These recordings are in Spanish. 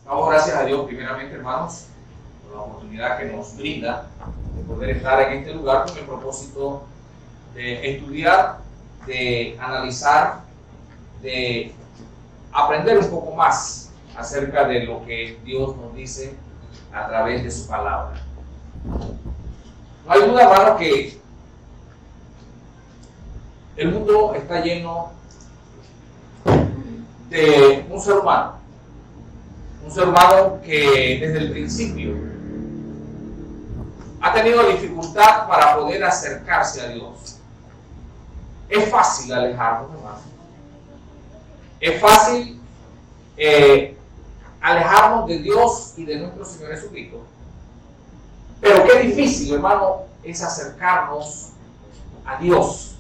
Damos gracias a Dios primeramente, hermanos, por la oportunidad que nos brinda de poder estar en este lugar con el propósito de estudiar, de analizar, de aprender un poco más acerca de lo que Dios nos dice a través de su palabra. No hay duda, hermano, que el mundo está lleno de un ser humano que desde el principio ha tenido dificultad para poder acercarse a Dios. Es fácil alejarnos, hermano. Es fácil alejarnos de Dios y de nuestro Señor Jesucristo. Pero qué difícil, hermano, es acercarnos a Dios.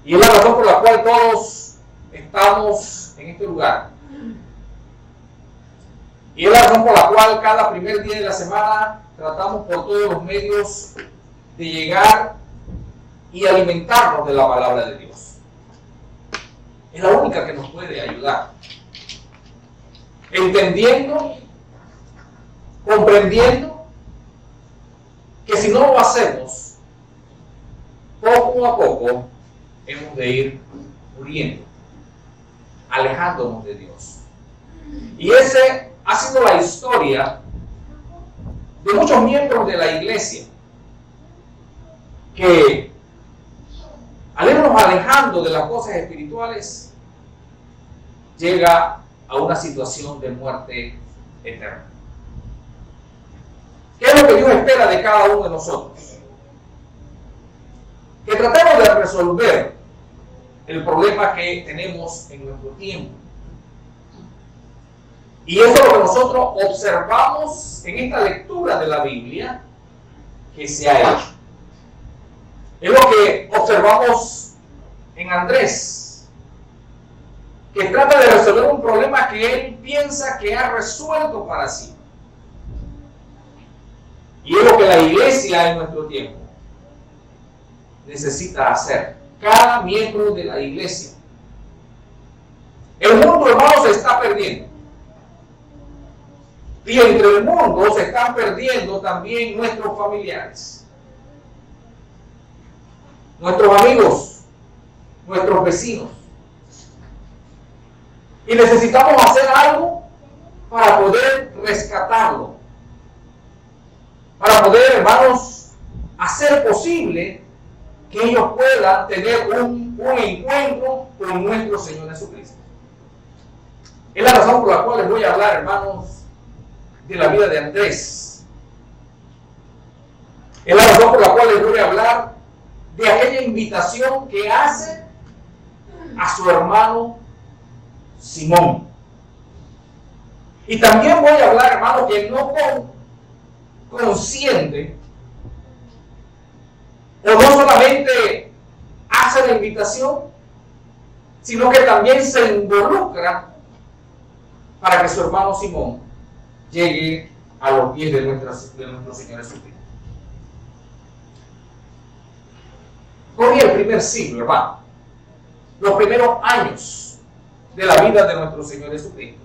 Y es la razón por la cual todos estamos en este lugar. Y es la razón por la cual cada primer día de la semana tratamos por todos los medios de llegar y alimentarnos de la palabra de Dios. Es la única que nos puede ayudar. Entendiendo, comprendiendo que si no lo hacemos, poco a poco hemos de ir muriendo, alejándonos de Dios. Y ese ha sido la historia de muchos miembros de la iglesia que, al irnos alejando de las cosas espirituales, llega a una situación de muerte eterna. ¿Qué es lo que Dios espera de cada uno de nosotros? Que tratemos de resolver el problema que tenemos en nuestro tiempo. Y eso es lo que nosotros observamos en esta lectura de la Biblia que se ha hecho. Es lo que observamos en Andrés, que trata de resolver un problema que él piensa que ha resuelto para sí. Y es lo que la iglesia en nuestro tiempo necesita hacer. Cada miembro de la iglesia. El mundo, hermanos, se está perdiendo. Y entre el mundo se están perdiendo también nuestros familiares, nuestros amigos, nuestros vecinos. Y necesitamos hacer algo para poder rescatarlo, para poder, hermanos, hacer posible que ellos puedan tener un encuentro con nuestro Señor Jesucristo. Es la razón por la cual les voy a hablar, hermanos, de la vida de Andrés. Es la razón por la cual les voy a hablar de aquella invitación que hace a su hermano Simón. Y también voy a hablar, hermano, que no consciente o no solamente hace la invitación, sino que también se involucra para que su hermano Simón llegue a los pies de nuestro Señor Jesucristo. Corría el primer siglo, hermano, los primeros años de la vida de nuestro Señor Jesucristo.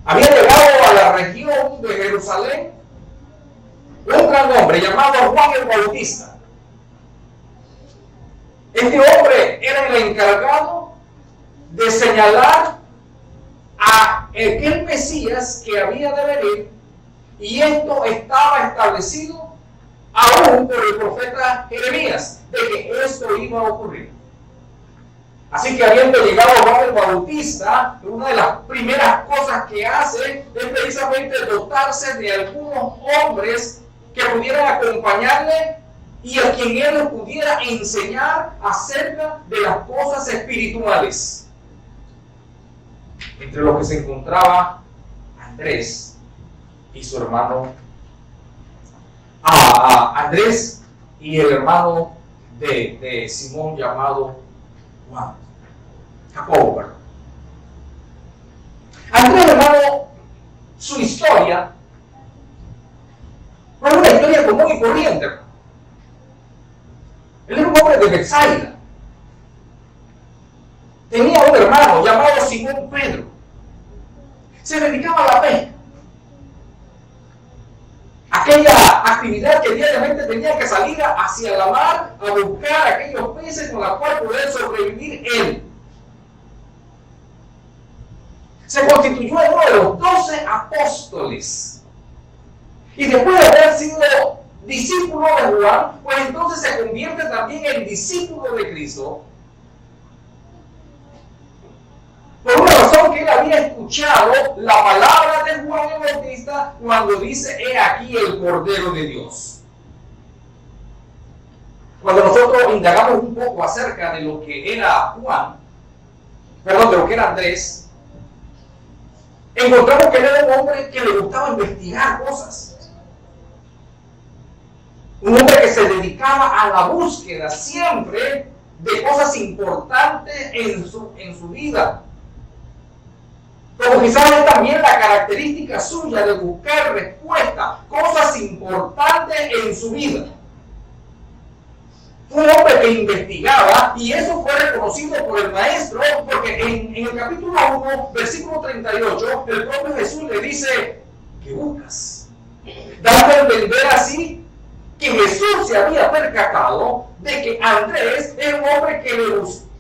Había llegado a la región de Jerusalén un gran hombre llamado Juan el Bautista. Este hombre era el encargado de señalar a aquel Mesías que había de venir, y esto estaba establecido aún por el profeta Jeremías, de que esto iba a ocurrir. Así que habiendo llegado Juan el Bautista, una de las primeras cosas que hace es precisamente dotarse de algunos hombres que pudieran acompañarle y a quien él les pudiera enseñar acerca de las cosas espirituales. Entre los que se encontraba Andrés y su hermano, Andrés y el hermano de Simón llamado Juan, Jacobo, perdón. Andrés, hermano, su historia no es una historia común y corriente. Él era un hombre de Betsaida. Tenía un hermano llamado Simón Pedro. se dedicaba a la pesca. Aquella actividad que diariamente tenía que salir hacia la mar a buscar aquellos peces con los cuales poder sobrevivir él. Se constituyó en uno de los 12 apóstoles. Y después de haber sido discípulo de Juan, pues entonces se convierte también en discípulo de Cristo. Por una razón que él había escuchado la palabra de Juan el Bautista cuando dice: he aquí el Cordero de Dios. Cuando nosotros indagamos un poco acerca de lo que era de lo que era Andrés, encontramos que él era un hombre que le gustaba investigar cosas. Un hombre que se dedicaba a la búsqueda siempre de cosas importantes en su vida. Como quizás es también la característica suya de buscar respuestas, cosas importantes en su vida. Fue un hombre que investigaba, y eso fue reconocido por el maestro, porque en el capítulo 1, versículo 38, el propio Jesús le dice: ¿qué buscas? Dando a entender así que Jesús se había percatado de que Andrés era un hombre que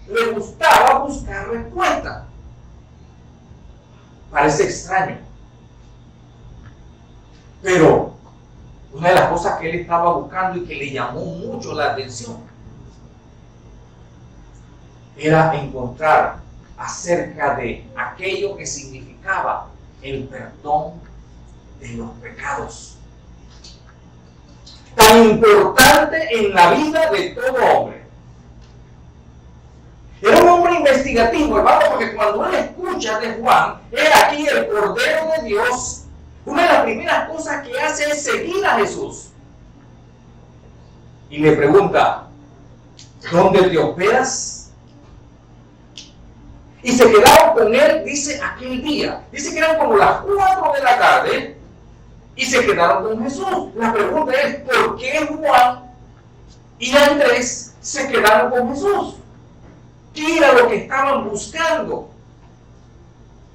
le gustaba buscar respuestas. Parece extraño, pero una de las cosas que él estaba buscando y que le llamó mucho la atención era encontrar acerca de aquello que significaba el perdón de los pecados, tan importante en la vida de todo hombre. Era un hombre investigativo, hermano, porque cuando él escucha de Juan: he aquí el Cordero de Dios, una de las primeras cosas que hace es seguir a Jesús. Y le pregunta: ¿dónde te hospedas? Y se quedaron con él, dice, aquel día. Dice que eran como las 4 de la tarde y se quedaron con Jesús. La pregunta es: ¿por qué Juan y Andrés se quedaron con Jesús? ¿Qué era lo que estaban buscando?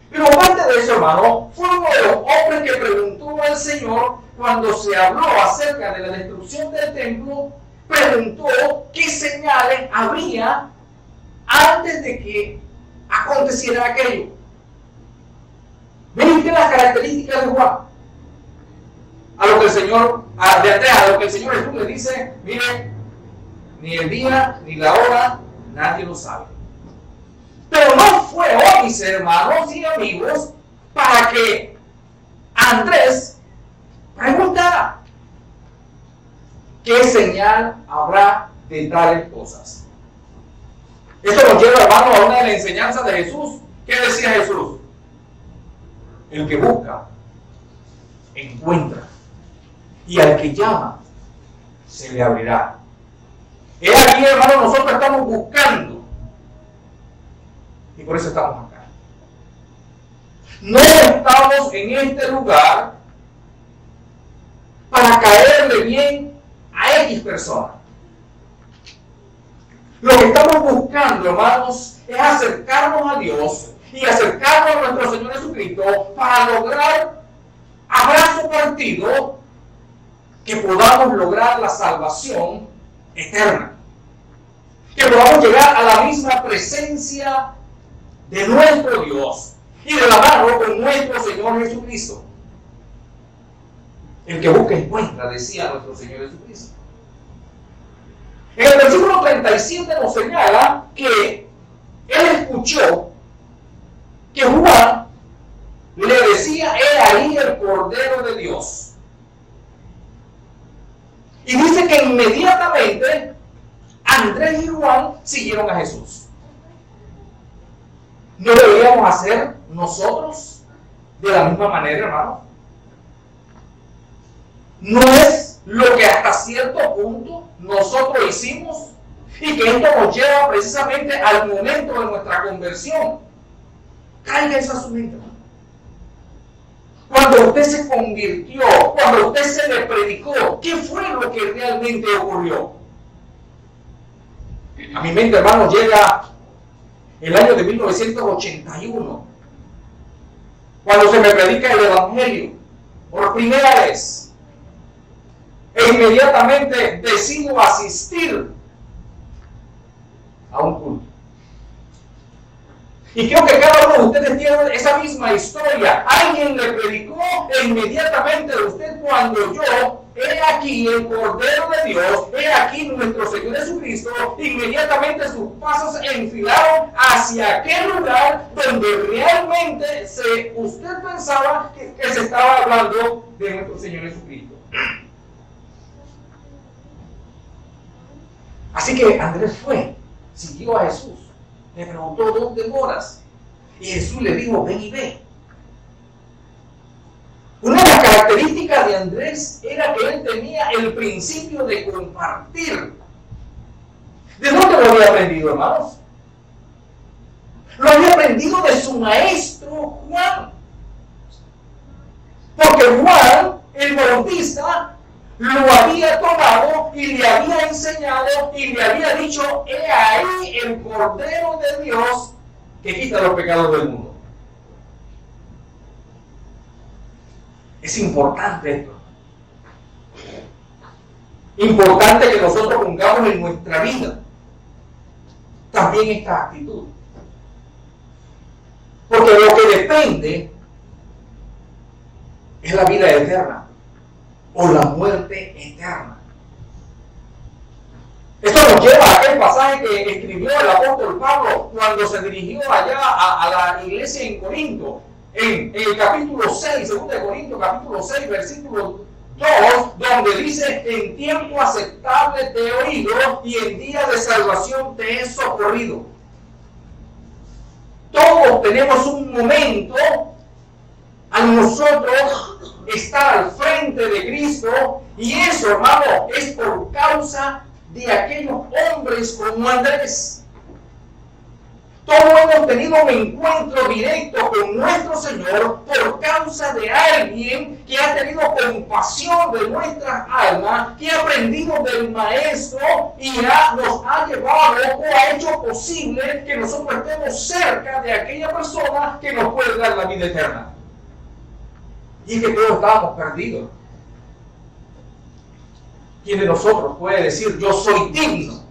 Pero aparte de eso, hermano, fue uno de los hombres que preguntó al Señor cuando se habló acerca de la destrucción del templo. Preguntó qué señales habría antes de que aconteciera aquello. Miren las características de Juan. A lo que el Señor Jesús le dice: mire, ni el día ni la hora nadie lo sabe. Pero no fue hoy, mis hermanos y amigos, para que Andrés preguntara: ¿qué señal habrá de tales cosas? Esto nos lleva, hermano, a una de las enseñanzas de Jesús. ¿Qué decía Jesús? El que busca, encuentra, y al que llama, se le abrirá. Es aquí, hermano, nosotros estamos buscando, y por eso estamos acá. No estamos en este lugar para caerle bien a X persona. Lo que estamos buscando, hermanos, es acercarnos a Dios y acercarnos a nuestro Señor Jesucristo para lograr abrazo partido, que podamos lograr la salvación eterna, que podamos llegar a la misma presencia de nuestro Dios y de la mano con nuestro Señor Jesucristo. El que busca encuentra, decía nuestro Señor Jesucristo. En el versículo 37 nos señala que él escuchó que Juan le decía: he ahí el Cordero de Dios. Y dice que inmediatamente Andrés y Juan siguieron a Jesús. ¿No deberíamos hacer nosotros de la misma manera, hermano? ¿No es lo que hasta cierto punto nosotros hicimos? Y que esto nos lleva precisamente al momento de nuestra conversión. Caiga eso a su mente, hermano. Cuando usted se convirtió, cuando usted se le predicó, ¿qué fue lo que realmente ocurrió? A mi mente, hermano, llega el año de 1981. cuando se me predica el Evangelio por primera vez, e inmediatamente decido asistir a un culto. Y creo que cada uno de ustedes tiene esa misma historia. Alguien le predicó e inmediatamente de usted, cuando yo, he aquí el Cordero de Dios, he aquí nuestro Señor Jesucristo, inmediatamente sus pasos enfilaron hacia aquel lugar donde realmente usted pensaba que se estaba hablando de nuestro Señor Jesucristo. Así que Andrés fue, siguió a Jesús. Le preguntó, ¿dónde moras? Y Jesús le dijo, ven y ve. Una de las características de Andrés era que él tenía el principio de compartir. ¿De dónde lo había aprendido, hermanos? Lo había aprendido de su maestro Juan. Porque Juan, el Bautista, lo había tomado y le había enseñado y le había dicho, he ahí el Cordero de Dios que quita los pecados del mundo. Es importante esto. Importante que nosotros pongamos en nuestra vida también esta actitud. Porque lo que depende es la vida eterna o la muerte eterna. Esto nos lleva a aquel pasaje que escribió el apóstol Pablo cuando se dirigió allá a la iglesia en Corinto, en el capítulo 6, 2 Corintios capítulo 6, versículo 2, donde dice, en tiempo aceptable te he oído y en día de salvación te he socorrido. Todos tenemos un momento a nosotros estar al frente de Cristo, y eso, hermano, es por causa de aquellos hombres como Andrés. Todos hemos tenido un encuentro directo con nuestro Señor por causa de alguien que ha tenido compasión de nuestras almas, que ha aprendido del Maestro y nos ha llevado o ha hecho posible que nosotros estemos cerca de aquella persona que nos puede dar la vida eterna. Y es que todos estábamos perdidos. ¿Quién de nosotros puede decir, yo soy digno?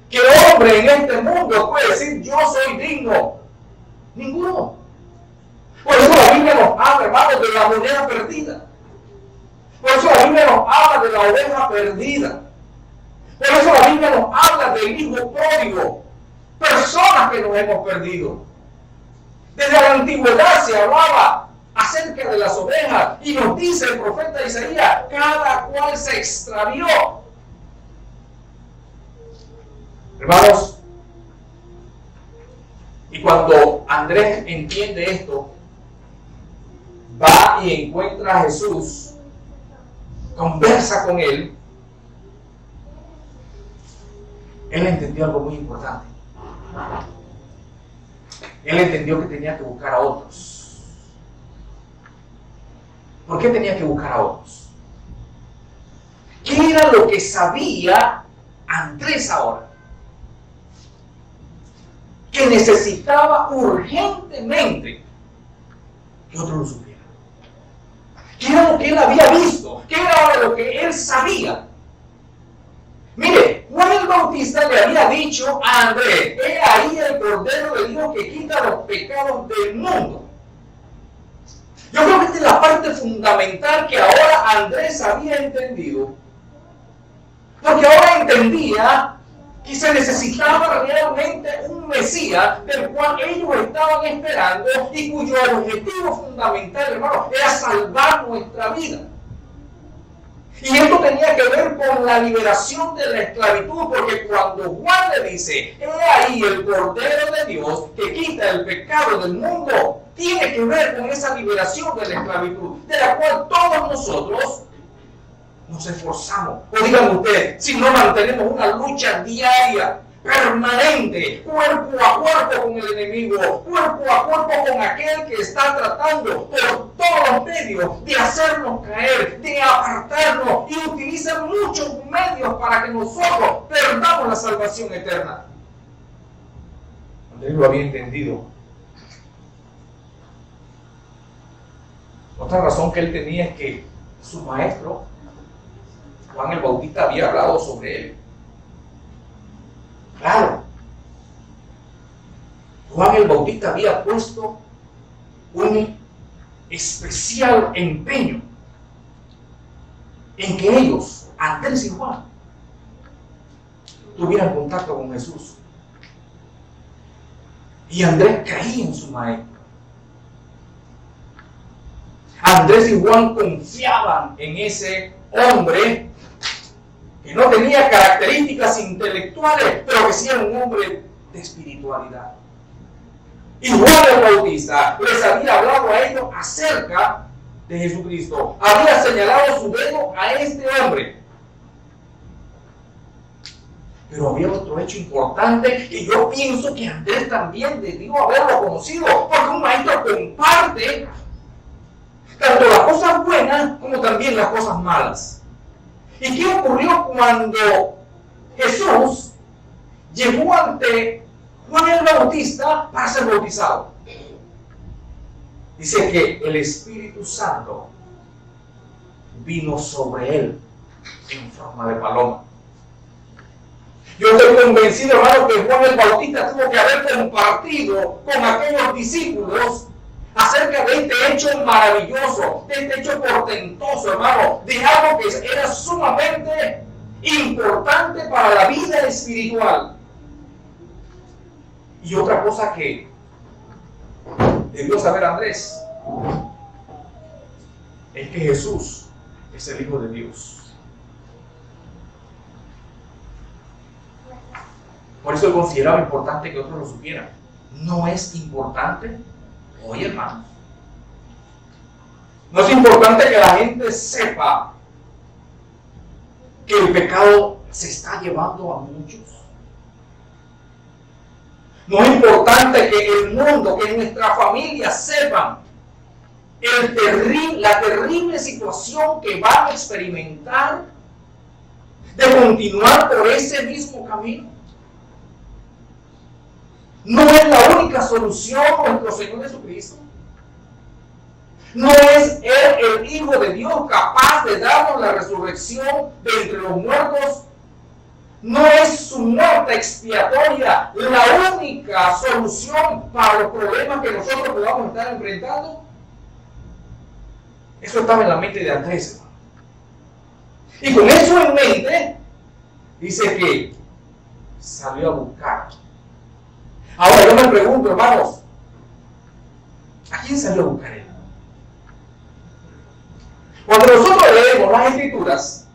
¿Qué hombre en este mundo puede decir, yo soy digno? Ninguno. Por eso la Biblia nos habla, hermanos, de la moneda perdida. Por eso la Biblia nos habla de la oveja perdida. Por eso la Biblia nos habla del hijo pródigo. Personas que nos hemos perdido. Desde la antigüedad se hablaba acerca de las ovejas, y nos dice el profeta Isaías, cada cual se extravió. Hermanos, y cuando Andrés entiende esto, va y encuentra a Jesús, conversa con él, él entendió algo muy importante. Él entendió que tenía que buscar a otros. ¿Por qué tenía que buscar a otros? ¿Qué era lo que sabía Andrés ahora? Que necesitaba urgentemente que otros lo supieran. ¿Qué era lo que él había visto? ¿Qué era lo que él sabía? Mire, Juan el Bautista le había dicho a Andrés, he ahí el Cordero de Dios que quita los pecados del mundo. Yo creo que esta es la parte fundamental que ahora Andrés había entendido. Porque ahora entendía que se necesitaba realmente un Mesías del cual ellos estaban esperando y cuyo objetivo fundamental, hermano, era salvar nuestra vida. Y esto tenía que ver con la liberación de la esclavitud, porque cuando Juan le dice, he ahí el Cordero de Dios que quita el pecado del mundo, tiene que ver con esa liberación de la esclavitud, de la cual todos nosotros nos esforzamos. O díganme ustedes, si no mantenemos una lucha diaria, permanente, cuerpo a cuerpo con el enemigo, cuerpo a cuerpo con aquel que está tratando por todos los medios de hacernos caer, de apartarnos, y utiliza muchos medios para que nosotros perdamos la salvación eterna. Andrés lo había entendido. Otra razón que él tenía es que su maestro, Juan el Bautista, había hablado sobre él. Claro, Juan el Bautista había puesto un especial empeño en que ellos, Andrés y Juan, tuvieran contacto con Jesús. Y Andrés creía en su maestro. Andrés y Juan confiaban en ese hombre que no tenía características intelectuales, pero que sí era un hombre de espiritualidad. Y Juan el Bautista les había hablado a ellos acerca de Jesucristo. Había señalado su dedo a este hombre. Pero había otro hecho importante que yo pienso que Andrés también debió haberlo conocido, porque un maestro comparte tanto las cosas buenas como también las cosas malas. ¿Y qué ocurrió cuando Jesús llegó ante Juan el Bautista para ser bautizado? Dice que el Espíritu Santo vino sobre él en forma de paloma. Yo estoy convencido, hermano, que Juan el Bautista tuvo que haber compartido con aquellos discípulos acerca de este hecho maravilloso, de este hecho portentoso, hermano, de algo que era sumamente importante para la vida espiritual. Y otra cosa que debió saber Andrés es que Jesús es el Hijo de Dios. Por eso él consideraba importante que otros lo supieran. ¿No es importante hoy, hermanos? ¿No es importante que la gente sepa que el pecado se está llevando a muchos? ¿No es importante que el mundo, que nuestra familia sepan la terrible situación que van a experimentar de continuar por ese mismo camino? ¿No es la única solución nuestro Señor Jesucristo? ¿No es Él el Hijo de Dios capaz de darnos la resurrección de entre los muertos? ¿No es su muerte expiatoria la única solución para los problemas que nosotros podamos estar enfrentando? Eso estaba en la mente de Andrés, hermano. Y con eso en mente, dice que salió a buscar. Ahora yo me pregunto, hermanos, ¿a quién salió a buscar él? Cuando nosotros leemos las Escrituras,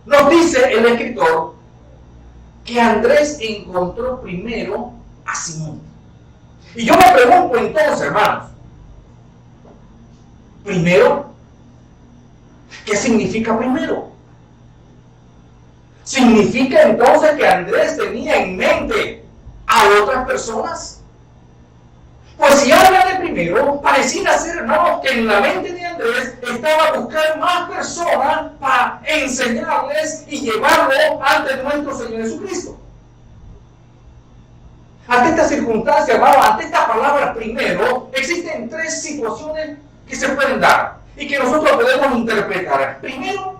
nos dice el escritor que Andrés encontró primero a Simón. Y yo me pregunto entonces, hermanos, primero, ¿qué significa primero? ¿Significa entonces que Andrés tenía en mente a otras personas? Pues si habla de primero, pareciera ser, hermanos, que en la mente de Andrés estaba buscando más personas para enseñarles y llevarlo ante nuestro Señor Jesucristo. Ante esta circunstancia, hermano, ante esta palabra primero, existen tres situaciones que se pueden dar y que nosotros podemos interpretar. Primero,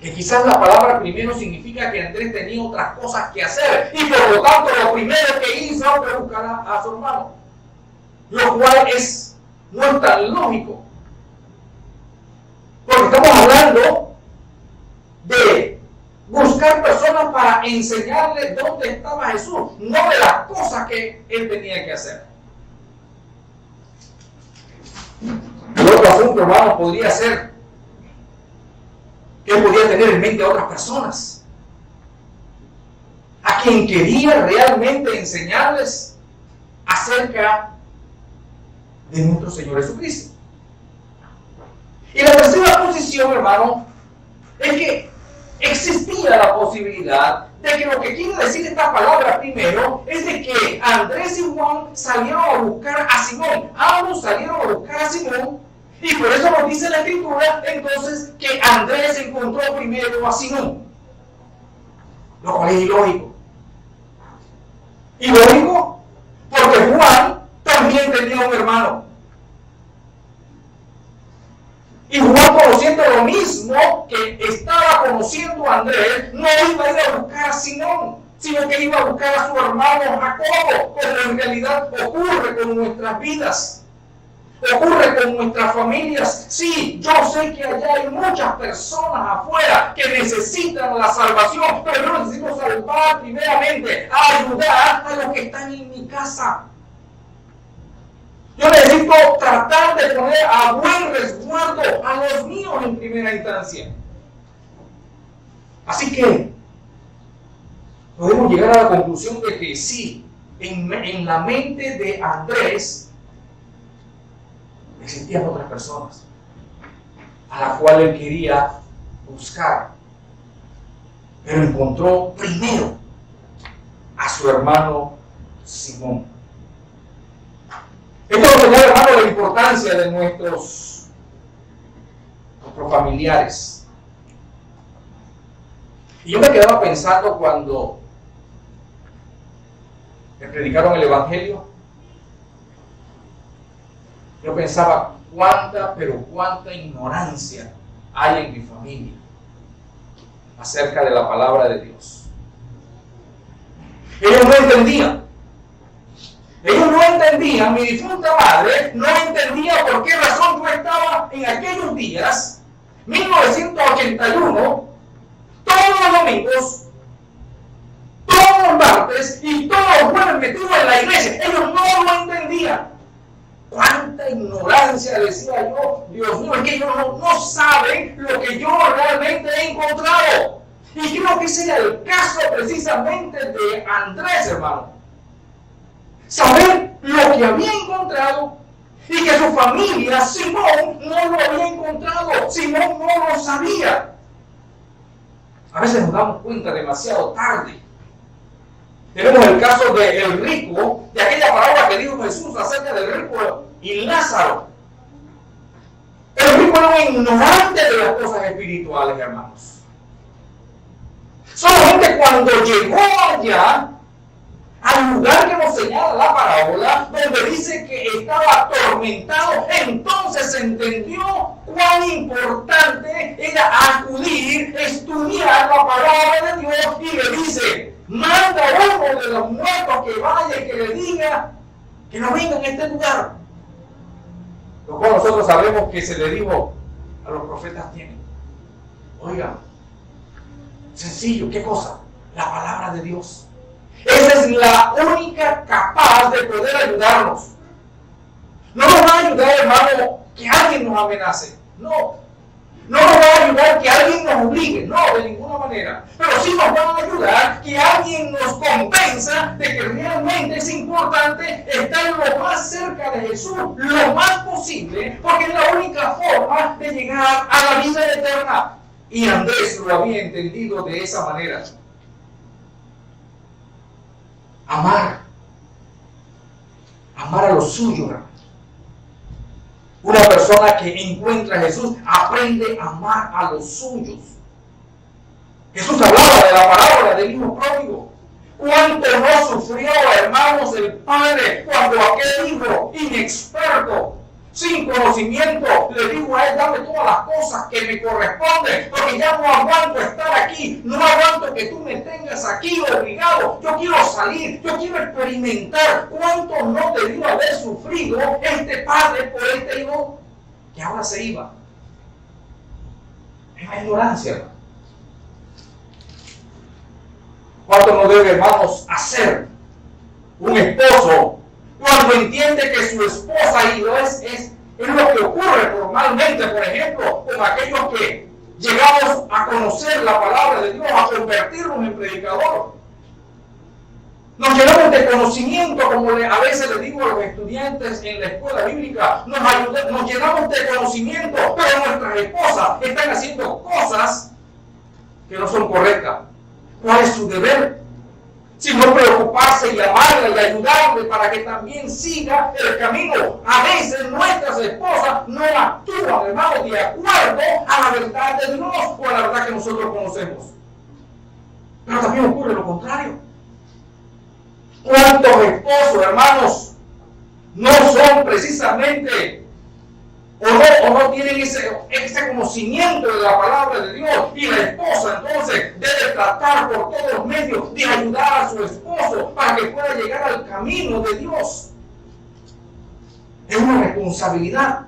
que quizás la palabra primero significa que Andrés tenía otras cosas que hacer y por lo tanto lo primero que hizo fue buscar a su hermano, lo cual no es tan lógico, porque estamos hablando de buscar personas para enseñarle dónde estaba Jesús, no de las cosas que él tenía que hacer. Y otro asunto, hermano, podría ser que podía tener en mente a otras personas, a quien quería realmente enseñarles acerca de nuestro Señor Jesucristo. Y la tercera posición, hermano, es que existía la posibilidad de que lo que quiere decir esta palabra primero es de que Andrés y Juan salieron a buscar a Simón. Ambos salieron a buscar a Simón. Y por eso nos dice la Escritura entonces que Andrés encontró primero a Simón. Lo cual es ilógico. Ilógico porque Juan también tenía un hermano. Y Juan, conociendo lo mismo que estaba conociendo a Andrés, no iba a ir a buscar a Simón, sino que iba a buscar a su hermano Jacobo, como en realidad ocurre con nuestras vidas. Ocurre con nuestras familias. Sí, yo sé que allá hay muchas personas afuera que necesitan la salvación, pero yo necesito salvar primeramente, ayudar a los que están en mi casa. Yo necesito tratar de poner a buen resguardo a los míos en primera instancia. Así que podemos llegar a la conclusión de que sí, en la mente de Andrés existían otras personas a las cuales él quería buscar, pero encontró primero a su hermano Simón. Esto nos señala, hermano, la importancia de nuestros familiares. Y yo me quedaba pensando cuando me predicaron el Evangelio. Yo pensaba cuánta ignorancia hay en mi familia acerca de la palabra de Dios. Ellos no entendían. Mi difunta madre no entendía por qué razón yo estaba en aquellos días, 1981, todos los domingos, todos los martes y todos los jueves metidos en la iglesia. Ellos no lo entendían. Cuánta ignorancia, decía yo. Dios mío, es que ellos no saben lo que yo realmente he encontrado. Y creo que ese era el caso precisamente de Andrés, hermano. Saber lo que había encontrado y que su familia, Simón, no lo había encontrado. Simón no lo sabía. A veces nos damos cuenta demasiado tarde. Tenemos el caso del rico, de aquella palabra que dijo Jesús acerca del rico y Lázaro. El rico era un ignorante de las cosas espirituales, hermanos. Solamente cuando llegó allá, al lugar que nos señala la parábola, donde dice que estaba atormentado, entonces entendió cuán importante era acudir, estudiar la palabra de Dios, y le dice: manda a uno de los muertos que vaya y que le diga que no venga en este lugar. Lo cual nosotros sabemos que se le dijo a los profetas: tienen. Oigan, sencillo, ¿qué cosa? La palabra de Dios. Esa es la única capaz de poder ayudarnos. No nos va a ayudar, hermano, que alguien nos amenace. No. No nos va a ayudar que alguien nos obligue. No, de ninguna manera. Pero sí nos va a ayudar que alguien nos convenza de que realmente es importante estar lo más cerca de Jesús, lo más posible, porque es la única forma de llegar a la vida eterna. Y Andrés lo había entendido de esa manera. Amar a los suyos, hermano. Una persona que encuentra a Jesús aprende a amar a los suyos. Jesús hablaba de la parábola del hijo pródigo. ¿Cuánto no sufrió, hermanos, el padre cuando aquel hijo inexperto, sin conocimiento, le dijo a él: dame todas las cosas que me corresponden, porque ya no aguanto estar aquí, no aguanto que tú me tengas aquí obligado, yo quiero salir, yo quiero experimentar? ¿Cuánto no debió haber sufrido este padre por este hijo que ahora se iba? Es la ignorancia, hermano. ¿Cuánto no debe, hermanos, hacer un esposo cuando entiende que su esposa, y es lo que ocurre normalmente, por ejemplo, con aquellos que llegamos a conocer la palabra de Dios, a convertirnos en predicador? Nos llenamos de conocimiento, como a veces le digo a los estudiantes en la escuela bíblica, nos llenamos de conocimiento, pero nuestras esposas están haciendo cosas que no son correctas. ¿Cuál es su deber? Si no preocuparse y amarla y ayudarle para que también siga el camino. A veces nuestras esposas no actúan, hermanos, de acuerdo a la verdad de Dios o a la verdad que nosotros conocemos. Pero también ocurre lo contrario. ¿Cuántos esposos, hermanos, no son precisamente o no tienen ese conocimiento de la palabra de Dios, y la esposa entonces debe tratar por todos los medios de ayudar a su esposo para que pueda llegar al camino de Dios. Es una responsabilidad.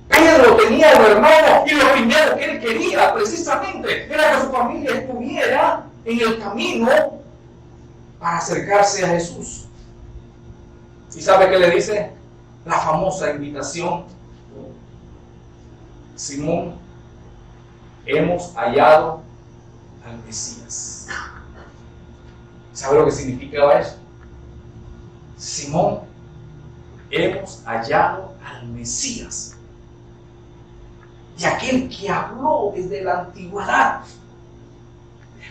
Pedro tenía a los hermanos, y lo primero que él quería precisamente era que su familia estuviera en el camino para acercarse a Jesús. ¿Y sabe qué le dice? La famosa invitación: Simón, hemos hallado al Mesías. ¿Sabe lo que significaba eso? Simón, hemos hallado al Mesías. Y aquel que habló desde la antigüedad,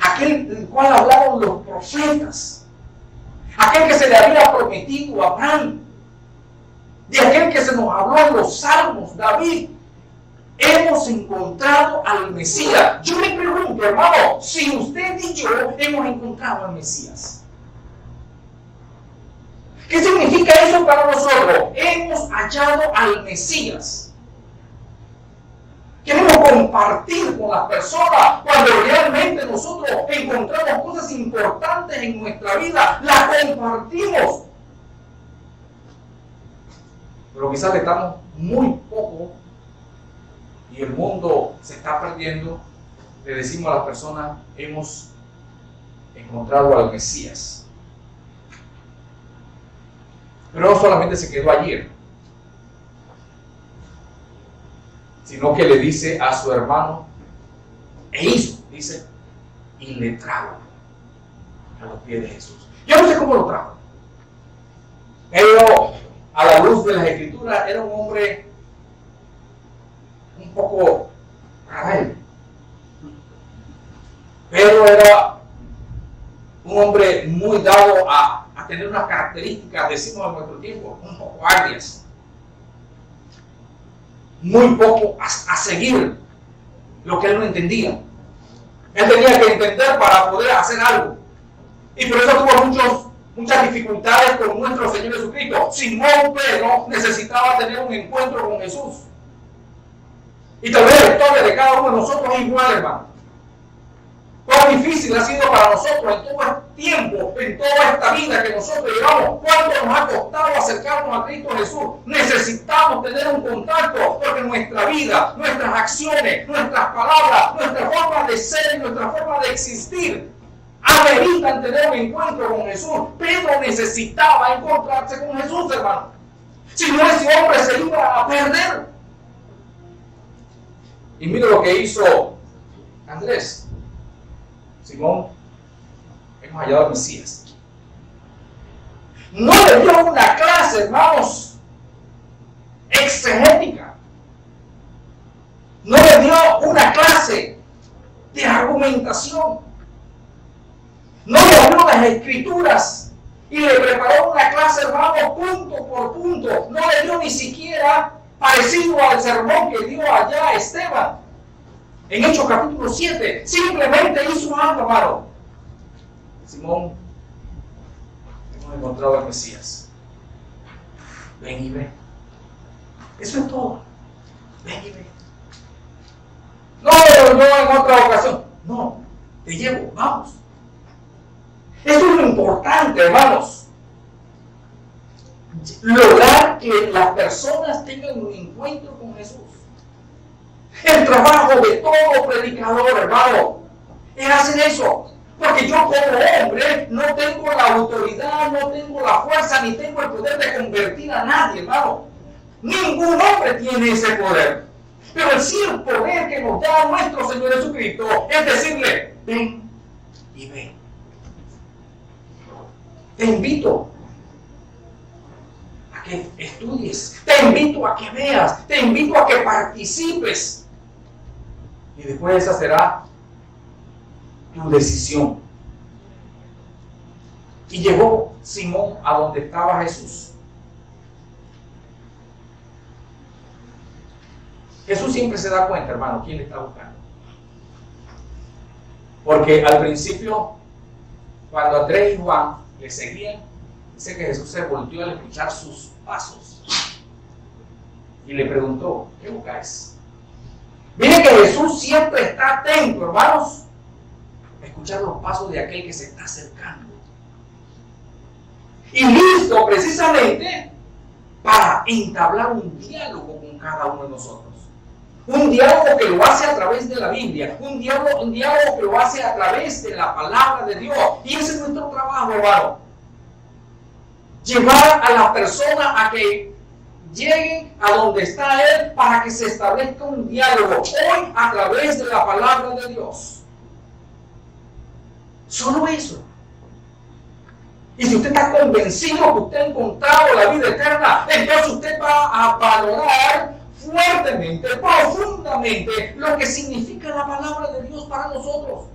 aquel del cual hablaron los profetas, aquel que se le había prometido a Abraham, de aquel que se nos habló en los salmos, David. Hemos encontrado al Mesías. Yo me pregunto, hermano, si usted y yo hemos encontrado al Mesías. ¿Qué significa eso para nosotros? Hemos hallado al Mesías. Queremos compartir con las personas cuando realmente nosotros encontramos cosas importantes en nuestra vida, las compartimos. Pero quizás le estamos muy poco, y el mundo se está perdiendo. Le decimos a las personas: hemos encontrado al Mesías. Pero no solamente se quedó ayer, sino que le dice a su hermano, e hizo, dice, y le trajo a los pies de Jesús. Yo no sé cómo lo trajo, pero a la luz de las Escrituras era un hombre un poco rebelde. Pedro era un hombre muy dado a tener unas características, decimos en nuestro tiempo, un poco agrias. Muy poco a seguir lo que él no entendía. Él tenía que entender para poder hacer algo. Y por eso tuvo muchas dificultades con nuestro Señor Jesucristo. Simón Pedro necesitaba tener un encuentro con Jesús. Y tal vez la historia de cada uno de nosotros es igual, hermano. Cuán difícil ha sido para nosotros en todo este tiempo, en toda esta vida que nosotros llevamos. Cuánto nos ha costado acercarnos a Cristo Jesús. Necesitamos tener un contacto, porque nuestra vida, nuestras acciones, nuestras palabras, nuestra forma de ser y nuestra forma de existir ameritan tener un encuentro con Jesús. Pedro necesitaba encontrarse con Jesús, hermano. Si no, ese hombre se iba a perder. Y mira lo que hizo Andrés. Simón, hemos hallado al Mesías. No le dio una clase, hermanos, exegética. No le dio una clase de argumentación. No le abrió las Escrituras y le preparó una clase, hermanos, punto por punto. No le dio ni siquiera parecido al sermón que dio allá Esteban en Hechos capítulo 7. Simplemente hizo algo, hermano. Simón, hemos encontrado al Mesías. Ven y ve. Eso es todo. Ven y ve. No en otra ocasión. No, te llevo, vamos. Eso es lo importante, hermanos. Lograr que las personas tengan un encuentro con Jesús. El trabajo de todo predicador, hermano, es hacer eso. Porque yo como hombre no tengo la autoridad, no tengo la fuerza, ni tengo el poder de convertir a nadie, hermano. Ningún hombre tiene ese poder. Pero el sí el poder que nos da nuestro Señor Jesucristo es decirle: ven y ven. Te invito a que estudies, te invito a que veas, te invito a que participes. Y después esa será tu decisión. Y llegó Simón a donde estaba Jesús. Jesús siempre se da cuenta, hermano, quién le está buscando. Porque al principio, cuando Andrés y Juan le seguían, Dice que Jesús se volteó al escuchar sus pasos y le preguntó, ¿qué buscáis? Miren que Jesús siempre está atento, hermanos, a escuchar los pasos de aquel que se está acercando. Y listo precisamente para entablar un diálogo con cada uno de nosotros. Un diálogo que lo hace a través de la Biblia, un diálogo que lo hace a través de la palabra de Dios. Y ese es nuestro trabajo, hermano. Llevar a la persona a que lleguen a donde está Él para que se establezca un diálogo, hoy a través de la palabra de Dios. Solo eso. Y si usted está convencido que usted ha encontrado la vida eterna, entonces usted va a valorar fuertemente, profundamente, lo que significa la palabra de Dios para nosotros.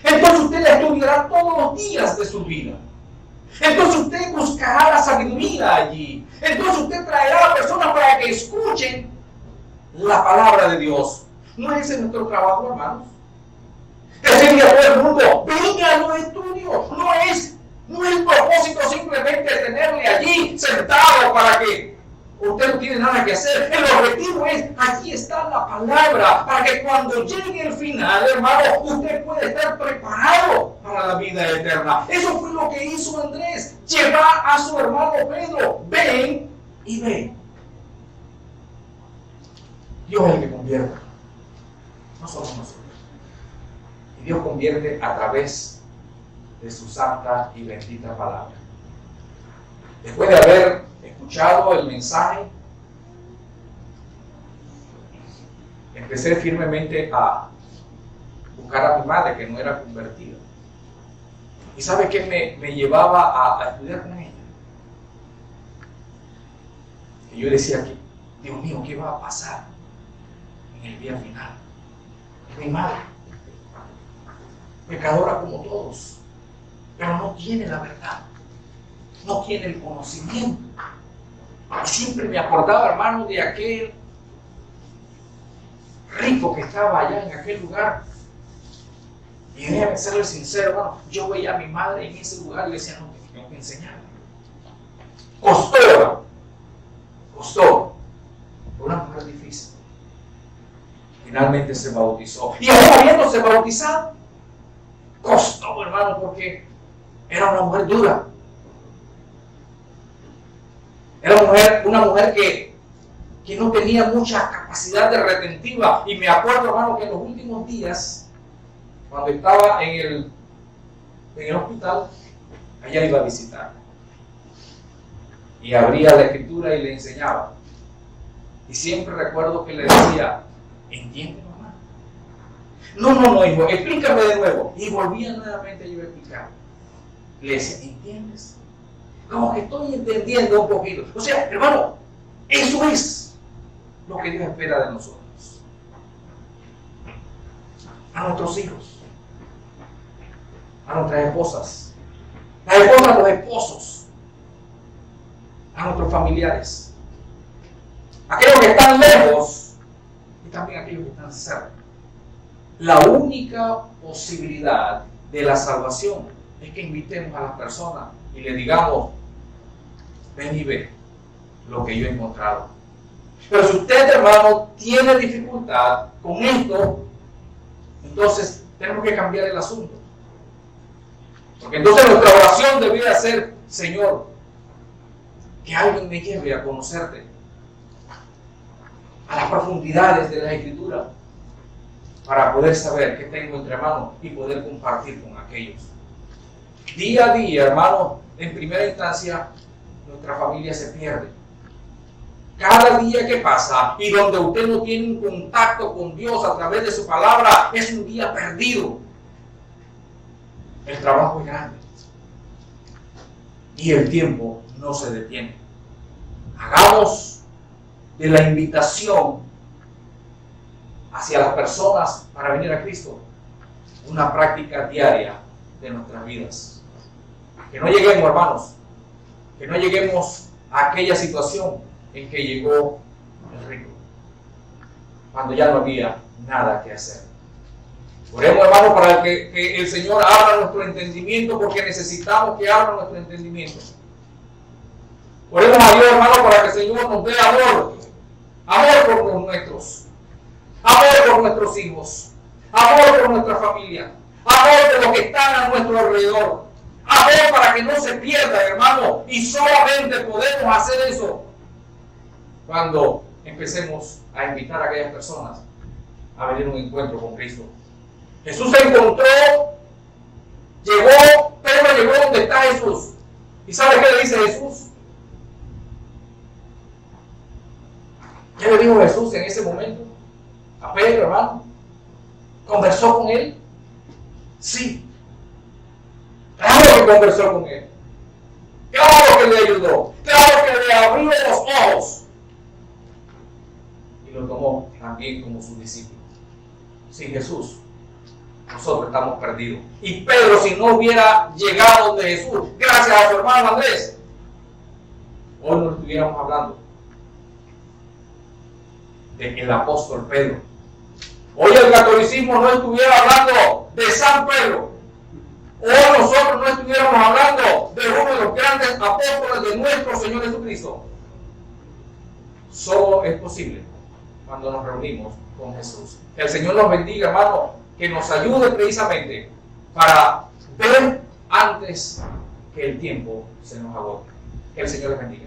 Entonces usted la estudiará todos los días de su vida. Entonces usted buscará la sabiduría allí. Entonces usted traerá a personas para que escuchen la palabra de Dios. ¿No es ese nuestro trabajo, hermanos? Decirle a todo el mundo, venga a los estudios. No es el propósito simplemente tenerle allí sentado para que usted no tiene nada que hacer. El objetivo es, aquí está la palabra, para que cuando llegue el final, hermano, usted pueda estar preparado para la vida eterna. Eso fue lo que hizo Andrés. Llevar a su hermano Pedro, ven y ve. Dios es el que convierte, no somos nosotros. Y Dios convierte a través de su santa y bendita palabra. Después de haber escuchado el mensaje, empecé firmemente a buscar a mi madre, que no era convertida. ¿Y sabe qué me llevaba a estudiar con ella? Que yo decía que, Dios mío, ¿qué va a pasar en el día final? Mi madre, pecadora como todos, pero no tiene la verdad, no tiene el conocimiento. Siempre me acordaba, hermano, de aquel rico que estaba allá en aquel lugar. Y déjame serle sincero, hermano, yo veía a mi madre en ese lugar y decía, no, tengo que enseñarle. Costó. Fue una mujer difícil. Finalmente se bautizó. Y aún habiéndose bautizado, costó, hermano, porque era una mujer dura. Era una mujer que no tenía mucha capacidad de retentiva. Y me acuerdo, hermano, que en los últimos días, cuando estaba en el hospital, ella iba a visitar. Y abría la escritura y le enseñaba. Y siempre recuerdo que le decía, ¿entiende, mamá? No, hijo, explícame de nuevo. Y volvía nuevamente yo a explicar. Le decía, ¿entiendes? Como que estoy entendiendo un poquito. O sea, hermano, eso es lo que Dios espera de nosotros. A nuestros hijos, a nuestras esposas, las esposas a los esposos, a nuestros familiares, aquellos que están lejos y también aquellos que están cerca. La única posibilidad de la salvación es que invitemos a las personas y le digamos, ven y ve lo que yo he encontrado. Pero si usted, hermano, tiene dificultad con esto, entonces tenemos que cambiar el asunto. Porque entonces nuestra oración debería ser, Señor, que alguien me lleve a conocerte, a las profundidades de la Escritura, para poder saber qué tengo entre manos y poder compartir con aquellos. Día a día, hermano, en primera instancia, nuestra familia se pierde. Cada día que pasa y donde usted no tiene un contacto con Dios a través de su palabra, es un día perdido. El trabajo es grande y el tiempo no se detiene. Hagamos de la invitación hacia las personas para venir a Cristo una práctica diaria de nuestras vidas. Que no lleguemos, hermanos, que no lleguemos a aquella situación en que llegó el rico, cuando ya no había nada que hacer. Oremos, hermano, para que el Señor abra nuestro entendimiento, porque necesitamos que abra nuestro entendimiento. Oremos a Dios, hermano, para que el Señor nos dé amor. Amor por los nuestros. Amor por nuestros hijos. Amor por nuestra familia. Amor por los que están a nuestro alrededor. Amor para que no se pierda, hermano. Y solamente podemos hacer eso cuando empecemos a invitar a aquellas personas a venir a un encuentro con Cristo. Jesús se encontró, Pedro llegó donde está Jesús. ¿Y sabe qué le dice Jesús? ¿Qué le dijo Jesús en ese momento? A Pedro, hermano. ¿Conversó con él? Sí. Claro que conversó con él. Claro que le ayudó. Claro que le abrió los ojos. Y lo tomó también como su discípulo. Sin Jesús, nosotros estamos perdidos. Y Pedro, si no hubiera llegado donde Jesús, gracias a su hermano Andrés, hoy no estuviéramos hablando del apóstol Pedro. Hoy el catolicismo no estuviera hablando de San Pedro. Hoy nosotros no estuviéramos hablando de uno de los grandes apóstoles de nuestro Señor Jesucristo. Solo es posible cuando nos reunimos con Jesús. Que el Señor nos bendiga, hermano, que nos ayude precisamente para ver antes que el tiempo se nos agote. Que el Señor les bendiga.